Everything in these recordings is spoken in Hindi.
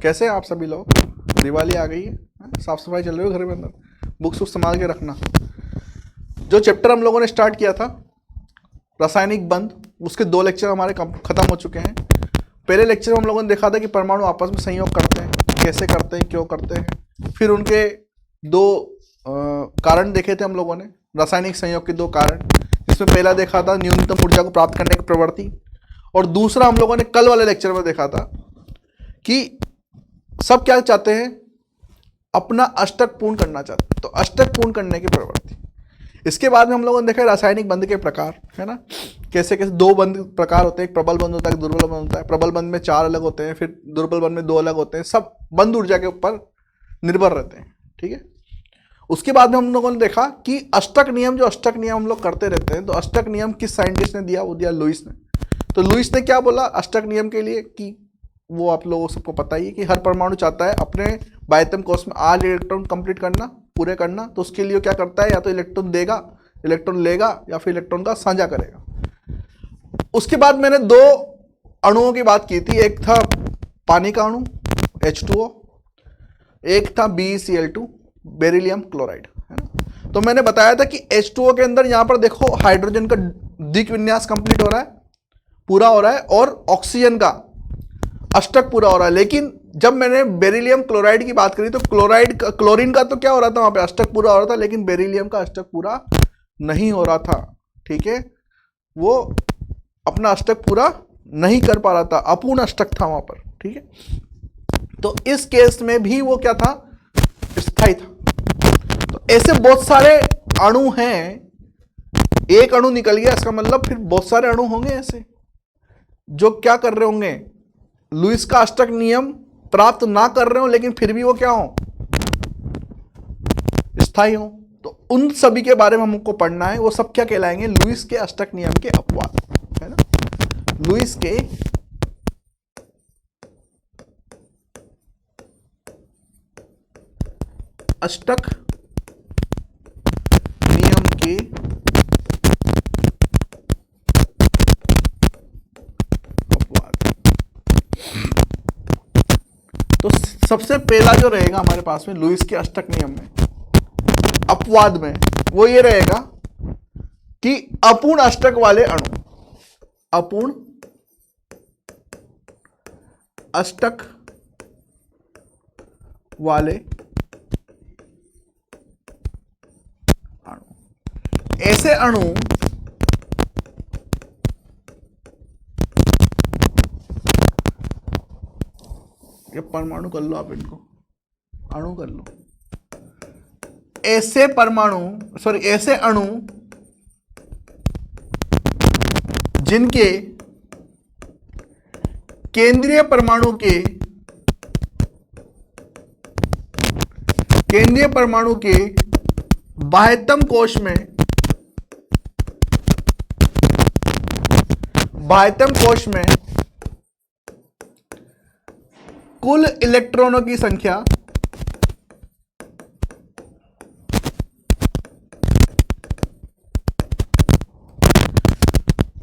कैसे आप सभी लोग? दिवाली आ गई है, साफ सफाई चल रही है घर में अंदर, बुक्स वुक्स संभाल के रखना। जो चैप्टर हम लोगों ने स्टार्ट किया था रासायनिक बंध, उसके 2 लेक्चर हमारे खत्म हो चुके हैं। पहले लेक्चर में हम लोगों ने देखा था कि परमाणु आपस में संयोग करते हैं, कैसे करते हैं, क्यों करते हैं। फिर उनके 2 कारण देखे थे हम लोगों ने, रासायनिक संयोग के 2 कारण। इसमें पहला देखा था न्यूनतम ऊर्जा को प्राप्त करने की प्रवृत्ति, और दूसरा हम लोगों ने कल वाले लेक्चर में देखा था कि सब क्या चाहते हैं, अपना अष्टक पूर्ण करना चाहते हैं, तो अष्टक पूर्ण करने की प्रवृत्ति। इसके बाद में हम लोगों ने देखा रासायनिक बंध के प्रकार, है ना, कैसे कैसे 2 बंध प्रकार होते हैं, एक प्रबल बंध होता है, एक दुर्बल बंध होता है। प्रबल बंध में 4 अलग होते हैं, फिर दुर्बल बंध में 2 अलग होते हैं, सब बंध ऊर्जा के ऊपर निर्भर रहते हैं, ठीक है। उसके बाद में हम लोगों ने देखा कि अष्टक नियम, जो अष्टक नियम हम लोग करते रहते हैं, तो अष्टक नियम किस साइंटिस्ट ने दिया? वो दिया लुईस ने। तो लुईस ने क्या बोला अष्टक नियम के लिए कि वो आप लोगों सबको पता ही है कि हर परमाणु चाहता है अपने बाह्यतम कोश में 8 इलेक्ट्रॉन कंप्लीट करना, पूरे करना। तो उसके लिए क्या करता है, या तो इलेक्ट्रॉन देगा, इलेक्ट्रॉन लेगा, या फिर इलेक्ट्रॉन का साझा करेगा। उसके बाद मैंने 2 अणुओं की बात की थी, एक था पानी का अणु H2O, एक था BeCl2 बेरिलियम क्लोराइड, है ना। तो मैंने बताया था कि H2O के अंदर यहां पर देखो हाइड्रोजन का द्विक विन्यास कंप्लीट हो रहा है, पूरा हो रहा है, और ऑक्सीजन का अष्टक पूरा हो रहा है। लेकिन जब मैंने बेरिलियम क्लोराइड की बात करी तो क्लोरीन का तो क्या हो रहा था, वहां पे अष्टक पूरा हो रहा था, लेकिन बेरिलियम का अष्टक पूरा नहीं हो रहा था, ठीक है। वो अपना अष्टक पूरा नहीं कर पा रहा था, अपूर्ण अष्टक था वहां पर, ठीक है। तो इस केस में भी वो क्या था, स्थायी था। तो ऐसे बहुत सारे अणु हैं, एक अणु निकल गया इसका मतलब फिर बहुत सारे अणु होंगे ऐसे जो क्या कर रहे होंगे, लुईस का अष्टक नियम प्राप्त ना कर रहे हो, लेकिन फिर भी वो क्या हो, स्थायी हो। तो उन सभी के बारे में हमको पढ़ना है। वो सब क्या कहलाएंगे, लुईस के अष्टक नियम के अपवाद, है ना। लुईस के अष्टक नियम के अपवाद। तो सबसे पहला जो रहेगा हमारे पास में लुईस के अष्टक नियम में अपवाद में, वो ये रहेगा कि अपूर्ण अष्टक वाले अणु, अपूर्ण अष्टक वाले अणु, ऐसे अणु ये परमाणु कर लो आप, इनको अणु कर लो। ऐसे परमाणु ऐसे अणु जिनके केंद्रीय परमाणु के बाह्यतम कोश में कुल इलेक्ट्रॉनों की संख्या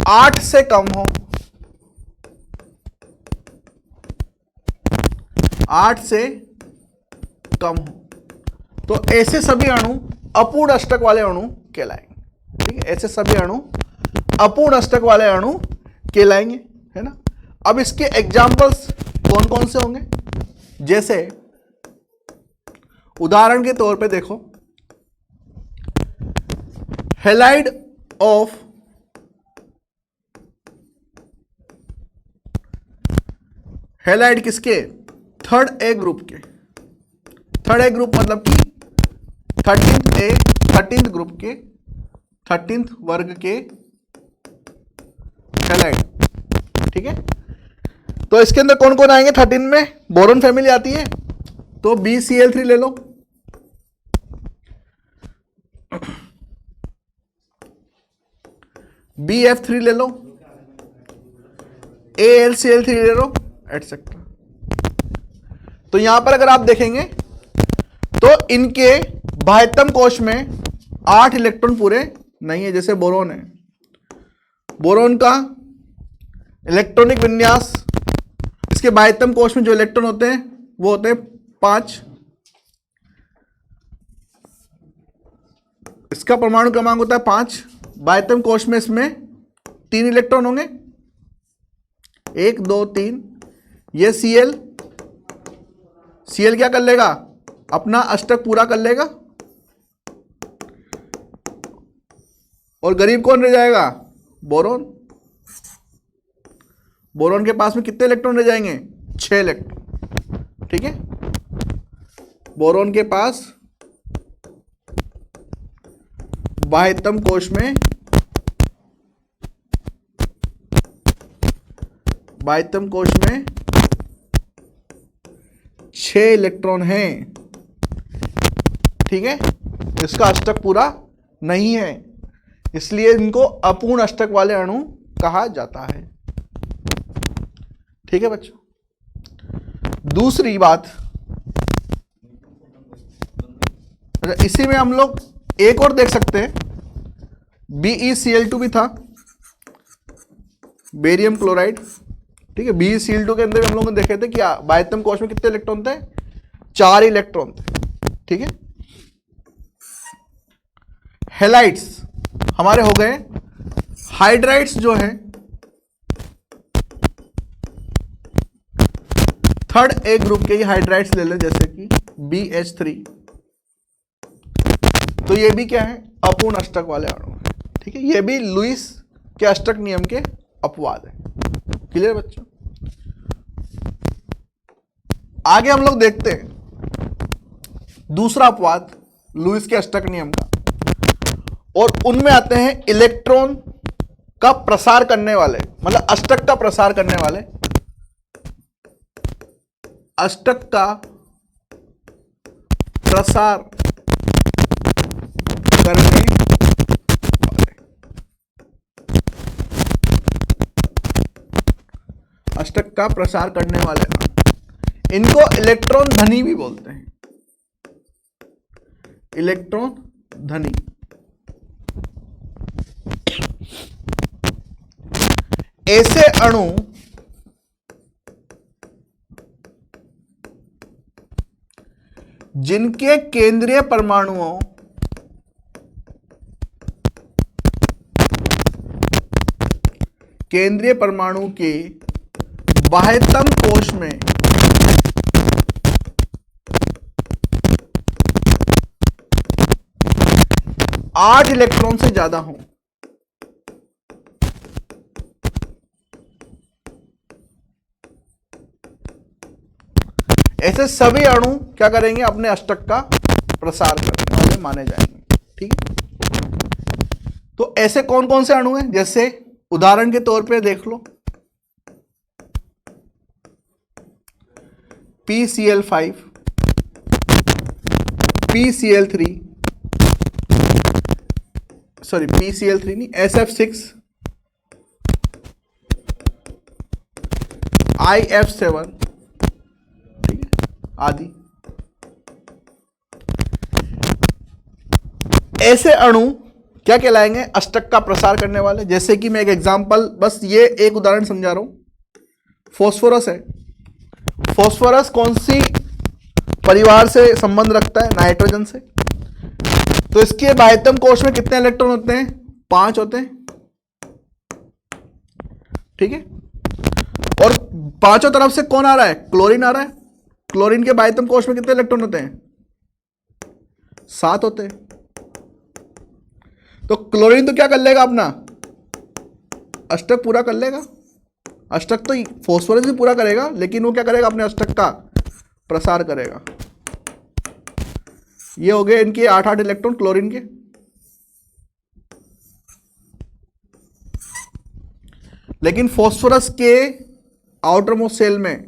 8 से कम हो, 8 से कम हो, तो ऐसे सभी अणु अपूर्ण अष्टक वाले अणु कहलाएंगे, ठीक है। ऐसे सभी अणु अपूर्ण अष्टक वाले अणु कहलाएंगे, है ना। अब इसके एग्जाम्पल्स कौन कौन से होंगे, जैसे उदाहरण के तौर पे देखो, हैलाइड ऑफ हैलाइड किसके, 3rd A ग्रुप के, 3rd A ग्रुप मतलब कि 13th ग्रुप के, 13th वर्ग के हैलाइड, ठीक है। तो इसके अंदर कौन कौन आएंगे, 13 में बोरोन फैमिली आती है, तो BCl3 ले लो, BF3 ले लो, AlCl3 ले लो, एटसेट्रा। तो यहां पर अगर आप देखेंगे तो इनके बाह्यतम कोश में 8 इलेक्ट्रॉन पूरे नहीं है, जैसे बोरोन है। बोरोन का इलेक्ट्रॉनिक विन्यास, इसके बाह्यतम कोश में जो इलेक्ट्रॉन होते हैं वो होते हैं 5। इसका परमाणु क्रमांक होता है 5। बाह्यतम कोश में इसमें 3 इलेक्ट्रॉन होंगे, 1 2 3। ये Cl क्या कर लेगा, अपना अष्टक पूरा कर लेगा, और गरीब कौन रह जाएगा, बोरोन। बोरोन के पास में कितने इलेक्ट्रॉन रह जाएंगे, 6 इलेक्ट्रॉन। ठीक है, बोरोन के पास बाह्यतम कोश में बाह्यतम कोश में 6 इलेक्ट्रॉन हैं। ठीक है, इसका अष्टक पूरा नहीं है, इसलिए इनको अपूर्ण अष्टक वाले अणु कहा जाता है। ठीक है बच्चों, दूसरी बात, इसी में हम लोग एक और देख सकते हैं, BeCl2 भी था, बेरियम क्लोराइड। ठीक है, BeCl2 के अंदर हम लोगों ने देखे थे कि बाह्यतम कोश में कितने इलेक्ट्रॉन थे, 4 इलेक्ट्रॉन थे। ठीक है, हेलाइड्स हमारे हो गए। हाइड्राइड्स जो है थर्ड ए ग्रुप के हाइड्राइड्स ले लें, जैसे कि BH3, तो ये भी क्या है, अपूर्ण अष्टक वाले अणु है। ठीक है, ये भी लुईस के अष्टक नियम के अपवाद है। क्लियर बच्चों, आगे हम लोग देखते हैं दूसरा अपवाद लुईस के अष्टक नियम का, और उनमें आते हैं इलेक्ट्रॉन का प्रसार करने वाले, मतलब अष्टक का प्रसार करने वाले, अष्टक का प्रसार करने वाले, अष्टक का प्रसार करने वाले, इनको इलेक्ट्रॉन धनी भी बोलते हैं। इलेक्ट्रॉन धनी, ऐसे अणु जिनके केंद्रीय परमाणुओं के बाह्यतम कोश में आठ इलेक्ट्रॉन से ज्यादा हों। ऐसे सभी अणु क्या करेंगे, अपने अष्टक का प्रसार करने वाले माने जाएंगे। ठीक है, तो ऐसे कौन कौन से अणु हैं, जैसे उदाहरण के तौर पे देख लो, PCl5, PCl3, सॉरी PCl3 नहीं, SF6, IF7, ठीक है, आदि। ऐसे अणु क्या कहलाएंगे, अष्टक का प्रसार करने वाले। जैसे कि मैं एक एग्जांपल, बस ये एक उदाहरण समझा रहा हूं। फॉस्फोरस है, फॉस्फोरस कौन सी परिवार से संबंध रखता है, नाइट्रोजन से। तो इसके बाह्यतम कोश में कितने इलेक्ट्रॉन होते हैं, 5 होते हैं। ठीक है, और पांचों तरफ से कौन आ रहा है, क्लोरीन आ रहा है। क्लोरीन के बाह्यतम कोश में कितने इलेक्ट्रॉन होते हैं, 7 होते हैं। तो क्लोरीन तो क्या कर लेगा, अपना अष्टक पूरा कर लेगा। अष्टक तो फॉस्फोरस भी पूरा करेगा, लेकिन वो क्या करेगा, अपने अष्टक का प्रसार करेगा। ये हो गए इनके 8-8 इलेक्ट्रॉन क्लोरीन के। लेकिन फॉस्फोरस के आउटर मोस्ट शेल में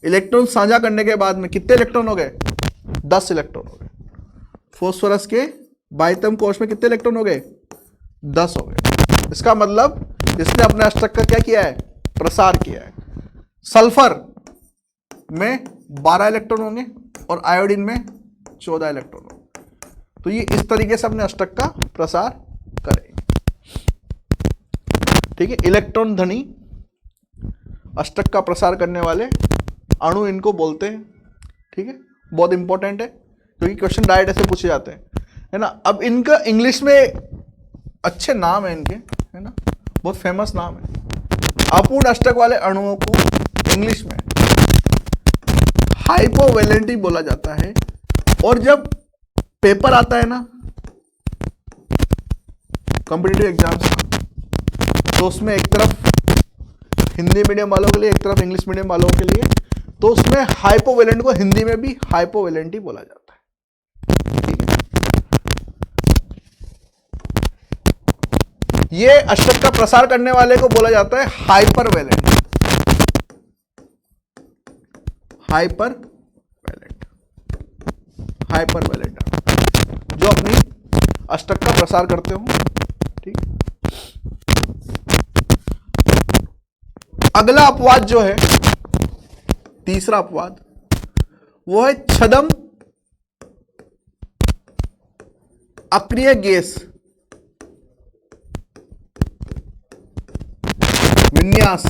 इलेक्ट्रॉन साझा करने के बाद में कितने इलेक्ट्रॉन हो गए, 10 इलेक्ट्रॉन हो गए। फॉस्फोरस के बाह्यतम कोश में कितने इलेक्ट्रॉन हो गए, 10 हो गए। इसका मतलब इसने अपने अष्टक का क्या किया है, प्रसार किया है। सल्फर में 12 इलेक्ट्रॉन होंगे और आयोडीन में 14 इलेक्ट्रॉन होंगे। तो ये इस तरीके से अपने अष्टक का प्रसार करेंगे। ठीक है, इलेक्ट्रॉन धनी, अष्टक का प्रसार करने वाले अणु इनको बोलते हैं। ठीक है, बहुत इंपॉर्टेंट है क्योंकि क्वेश्चन डायरेक्ट ऐसे पूछे जाते हैं, है ना। अब इनका इंग्लिश में अच्छे नाम है इनके, है ना, बहुत फेमस नाम है। अपूर्ण अष्टक वाले अणुओं को इंग्लिश में हाइपोवैलेंटी बोला जाता है। और जब पेपर आता है ना कॉम्पिटिटिव एग्जाम्स का, तो उसमें एक तरफ हिंदी मीडियम वालों के लिए, एक तरफ इंग्लिश मीडियम वालों के लिए, तो उसमें हाइपोवैलेंट को हिंदी में भी हाइपोवैलेंटी बोला जाता है। ये अष्टक का प्रसार करने वाले को बोला जाता है हाइपरवैलेंट। हाइपरवैलेंट, हाइपरवैलेंट जो अपनी अष्टक का प्रसार करते हो। ठीक, अगला अपवाद जो है, तीसरा अपवाद, वो है छद्म अक्रिय गैस विन्यास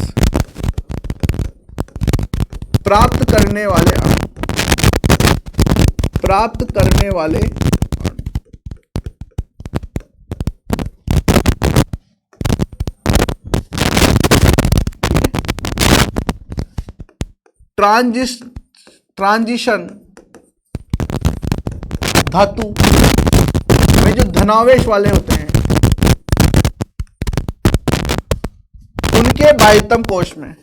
प्राप्त करने वाले अणु, प्राप्त करने वाले ट्रांजिशन धातु में जो धनावेश वाले होते हैं उनके बाह्यतम कोश में,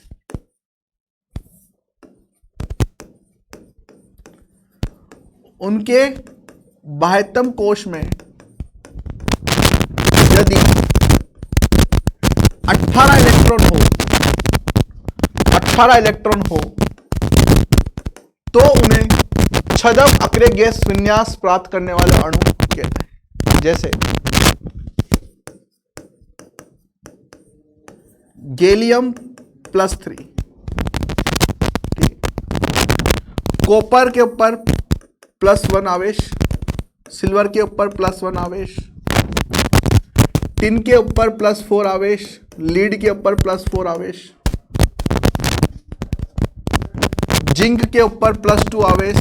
उनके बाह्यतम कोश में यदि 18 इलेक्ट्रॉन हो, 18 इलेक्ट्रॉन हो तो उन्हें छद्म अक्रिय गैस विन्यास प्राप्त करने वाले अणु कहते हैं। जैसे गैलियम +3, कॉपर के ऊपर +1 आवेश, सिल्वर के ऊपर +1 आवेश, टिन के ऊपर +4 आवेश, लीड के ऊपर +4 आवेश, जिंक के ऊपर +2 आवेश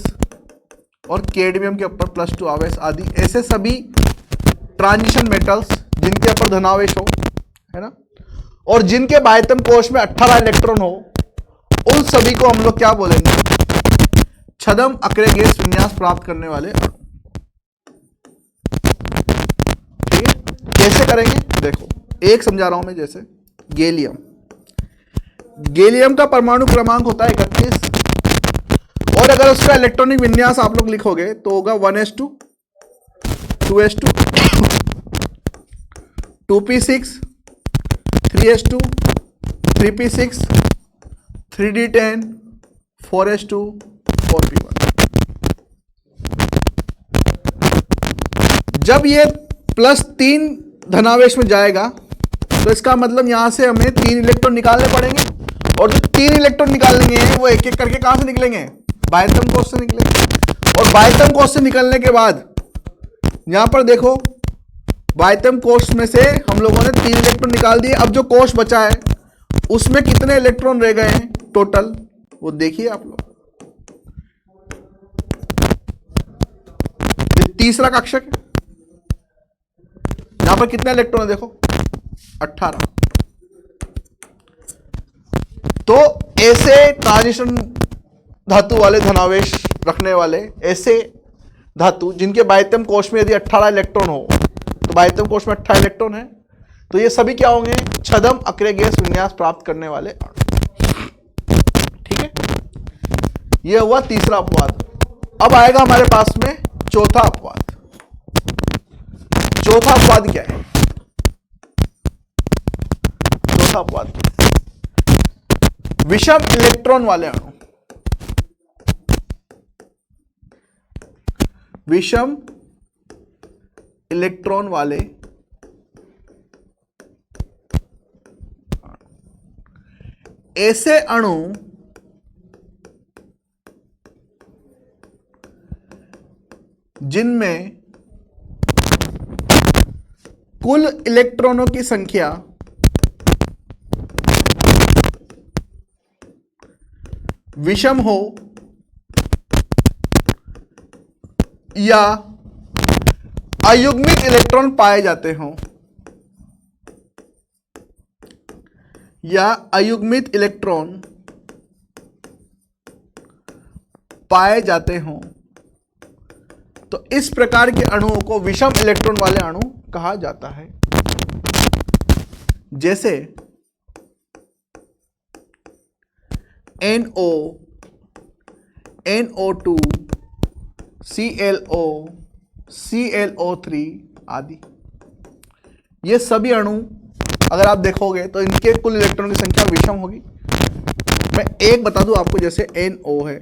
और कैडमियम के ऊपर +2 आवेश आदि ऐसे सभी ट्रांजिशन मेटल्स जिनके ऊपर धनावेश हो, है ना, और जिनके बाह्यतम कोश में 18 इलेक्ट्रॉन हो, उन सभी को हम लोग क्या बोलेंगे? छद्म अक्रिय गैस विन्यास प्राप्त करने वाले अणु। ठीक है, कैसे करेंगे देखो, एक समझा रहा हूं मैं। जैसे गैलियम, गैलियम का परमाणु क्रमांक होता है 31 और अगर उसका इलेक्ट्रॉनिक विन्यास आप लोग लिखोगे तो होगा 1s2 2s2 2p6 3s2 3p6 3d10 4s2 4p1। जब ये +3 धनावेश में जाएगा तो इसका मतलब यहां से हमें 3 इलेक्ट्रॉन निकालने पड़ेंगे, और जो 3 इलेक्ट्रॉन निकालेंगे वो एक एक करके कहां से निकलेंगे? बाह्यतम कोश से निकलेंगे। और बाह्यतम कोश से निकलने के बाद यहां पर देखो, बाह्यतम कोश में से हम लोगों ने 3 इलेक्ट्रॉन निकाल दिए। अब जो कोश बचा है उसमें कितने इलेक्ट्रॉन रह गए हैं टोटल, वो देखिए आप लोग। ये तीसरा कक्षक है, यहां पर कितने इलेक्ट्रॉन है देखो, 18। तो ऐसे ट्रांजिशन धातु वाले धनावेश रखने वाले ऐसे धातु जिनके बाह्यतम कोश में यदि 18 इलेक्ट्रॉन हो, तो बाह्यतम कोश में 18 इलेक्ट्रॉन है, तो ये सभी क्या होंगे? छद्म अक्रिय गैस विन्यास प्राप्त करने वाले अणु। ठीक है, ये हुआ तीसरा अपवाद। अब आएगा हमारे पास में चौथा अपवाद। चौथा अपवाद क्या है? चौथा अपवाद विषम इलेक्ट्रॉन वाले अणु। विषम इलेक्ट्रॉन वाले ऐसे अणु जिनमें कुल इलेक्ट्रॉनों की संख्या विषम हो या अयुग्मित इलेक्ट्रॉन पाए जाते हों, या अयुग्मित इलेक्ट्रॉन पाए जाते हों, तो इस प्रकार के अणुओं को विषम इलेक्ट्रॉन वाले अणु कहा जाता है। जैसे NO, NO2, ClO, ClO3 आदि। ये सभी अणु अगर आप देखोगे तो इनके कुल इलेक्ट्रॉन की संख्या विषम होगी। मैं एक बता दूं आपको, जैसे NO है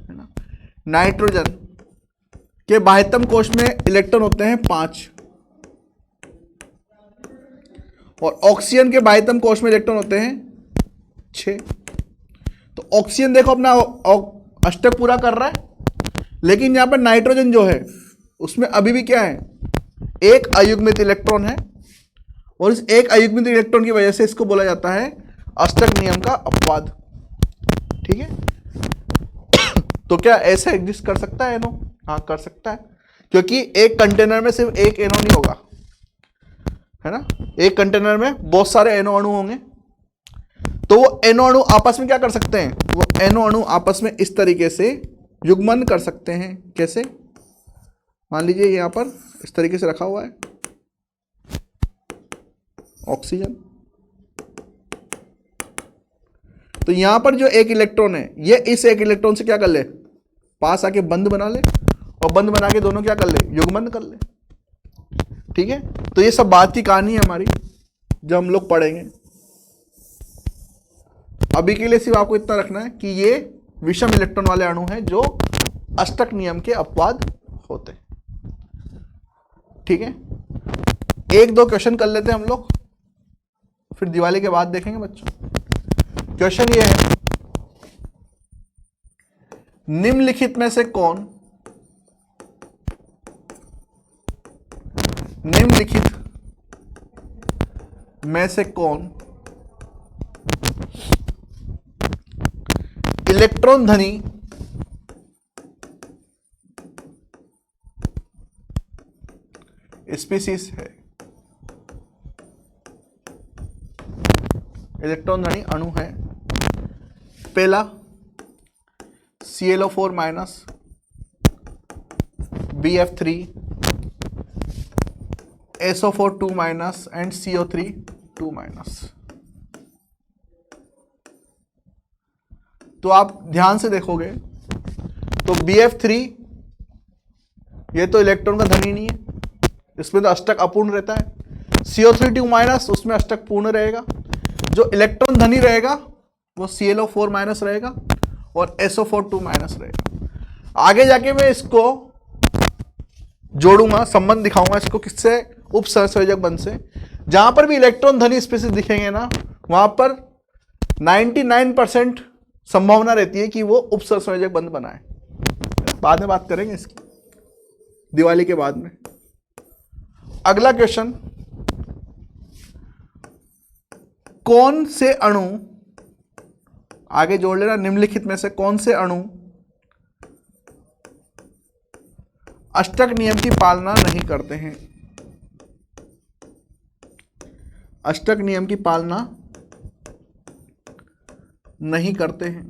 ना, नाइट्रोजन के बाह्यतम कोश में इलेक्ट्रॉन होते हैं 5 और ऑक्सीजन के बाह्यतम कोश में इलेक्ट्रॉन होते हैं 6। तो ऑक्सीजन देखो अपना अष्टक पूरा कर रहा है, लेकिन यहां पर नाइट्रोजन जो है उसमें अभी भी क्या है, एक अयुग्मित इलेक्ट्रॉन है और इस एक अयुग्मित इलेक्ट्रॉन की वजह से इसको बोला जाता है अष्टक नियम का अपवाद। ठीक है, तो क्या ऐसे एग्जिस्ट कर सकता है एनो? हाँ कर सकता है, क्योंकि एक कंटेनर में सिर्फ एक एनो नहीं होगा, है ना, एक कंटेनर में बहुत सारे एनो अणु होंगे। तो वो एनो अणु आपस में क्या कर सकते हैं, वो एनो अणु आपस में इस तरीके से युग्मन कर सकते हैं। कैसे? मान लीजिए यहां पर इस तरीके से रखा हुआ है ऑक्सीजन, तो यहां पर जो एक इलेक्ट्रॉन है ये इस एक इलेक्ट्रॉन से क्या कर ले, पास आके बंद बना ले, और बंद बना के दोनों क्या कर ले, युग्मन कर ले। ठीक है, तो ये सब बात की कहानी है हमारी, जो हम लोग पढ़ेंगे। अभी के लिए सिर्फ आपको इतना रखना है कि ये विषम इलेक्ट्रॉन वाले अणु हैं जो अष्टक नियम के अपवाद होते हैं। ठीक है, एक दो क्वेश्चन कर लेते हैं हम लोग, फिर दिवाली के बाद देखेंगे बच्चों। क्वेश्चन ये है, निम्नलिखित में से कौन, निम्नलिखित में से कौन इलेक्ट्रॉन धनी स्पीसीज है, इलेक्ट्रॉन धनी अणु है? पहला ClO4 minus, BF3, SO4 2 minus and CO3 2 minus. तो आप ध्यान से देखोगे तो BF3 ये तो इलेक्ट्रॉन का धनी नहीं है, इसमें तो अष्टक अपूर्ण रहता है। CO3 2 माइनस, उसमें अष्टक पूर्ण रहेगा। जो इलेक्ट्रॉन धनी रहेगा वो ClO4 माइनस रहेगा और SO4 2 माइनस रहेगा। आगे जाके मैं इसको जोड़ूंगा, संबंध दिखाऊंगा इसको किससे, उपसहसंयोजक बंध से। जहां पर भी इलेक्ट्रॉन धनी स्पीसीज दिखेंगे ना, वहां पर 99% संभावना रहती है कि वो उपसहसंयोजक बंध बनाए। बाद में बात करेंगे इसकी, दिवाली के बाद में। अगला क्वेश्चन, कौन से अणु, आगे जोड़ लेना, निम्नलिखित में से कौन से अणु अष्टक नियम की पालना नहीं करते हैं? अष्टक नियम की पालना नहीं करते हैं।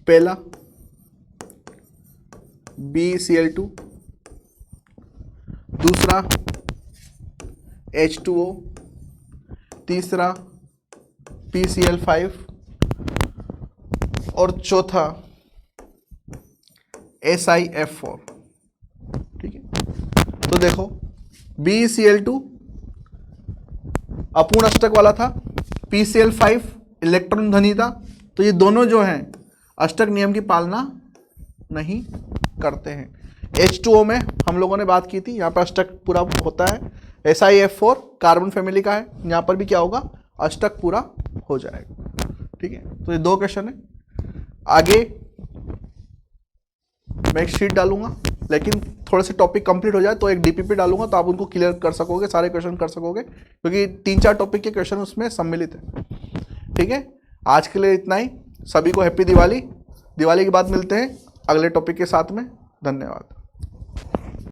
पहला BeCl2, दूसरा H2O, तीसरा PCl5 और चौथा SiF4। ठीक है, तो देखो BeCl2 अपूर्ण अष्टक वाला था, PCl5 इलेक्ट्रॉन धनी था, तो ये दोनों जो हैं अष्टक नियम की पालना नहीं करते हैं। H2O में हम लोगों ने बात की थी, यहाँ पर अष्टक पूरा होता है। SiF4 कार्बन फैमिली का है, यहाँ पर भी क्या होगा, अष्टक पूरा हो जाएगा। ठीक है, तो ये दो क्वेश्चन है। आगे मैं एक शीट डालूंगा, लेकिन थोड़े से टॉपिक कंप्लीट हो जाए तो एक डीपीपी डालूंगा तो आप उनको क्लियर कर सकोगे, सारे क्वेश्चन कर सकोगे, क्योंकि 3-4 टॉपिक के क्वेश्चन उसमें सम्मिलित है। ठीक है, आज के लिए इतना ही। सभी को हैप्पी दिवाली। दिवाली के बाद मिलते हैं अगले टॉपिक के साथ में। धन्यवाद।